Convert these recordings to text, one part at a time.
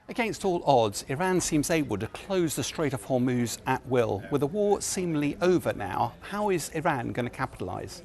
Against all odds, Iran seems able to close the Strait of Hormuz at will. With the war seemingly over now, how is Iran going to capitalise?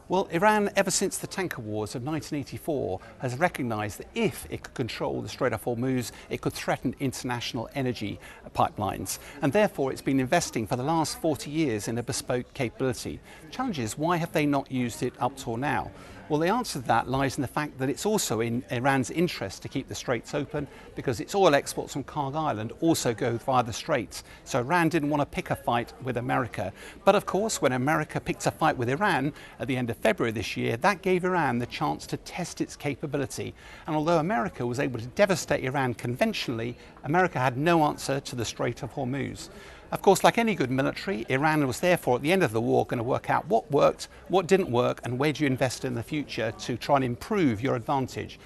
Well, Iran, ever since the tanker wars of 1984, has recognised that if it could control the Strait of Hormuz, it could threaten international energy pipelines. And therefore, it's been investing for the last 40 years in a bespoke capability. The challenge is, why have they not used it up till now? Well, the answer to that lies in the fact that it's also in Iran's interest to keep the straits open, because its oil exports from Kharg Island also go via the straits. So Iran didn't want to pick a fight with America. But of course, when America picked a fight with Iran at the end of February this year, that gave Iran the chance to test its capability. And although America was able to devastate Iran conventionally, America had no answer to the Strait of Hormuz. Of course, like any good military, Iran was therefore at the end of the war going to work out what worked, what didn't work, and where do you invest in the future to try and improve your advantage.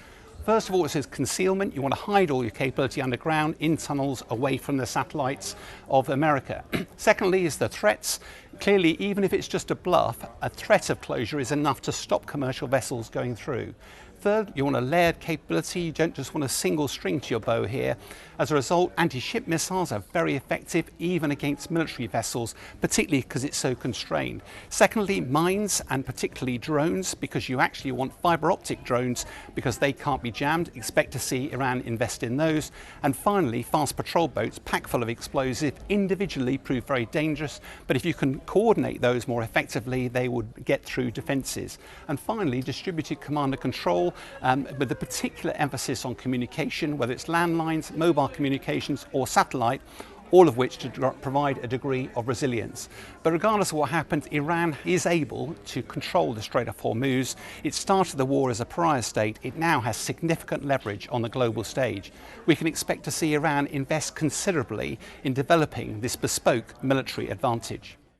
First of all, it says concealment. You want to hide all your capability underground, in tunnels, away from the satellites of America. Secondly is the threats. Clearly, even if it's just a bluff, a threat of closure is enough to stop commercial vessels going through. Third, you want a layered capability. You don't just want a single string to your bow here. As a result, anti-ship missiles are very effective even against military vessels, particularly because it's so constrained. Secondly, mines, and particularly drones, because you actually want fiber optic drones because they can't be jammed. Expect to see Iran invest in those. And finally, fast patrol boats packed full of explosive individually prove very dangerous, but if you can coordinate those more effectively, they would get through defences. And finally, distributed command and control, with a particular emphasis on communication, whether it's landlines, mobile communications or satellite, all of which to provide a degree of resilience. But regardless of what happens, Iran is able to control the Strait of Hormuz. It started the war as a pariah state. It now has significant leverage on the global stage. We can expect to see Iran invest considerably in developing this bespoke military advantage.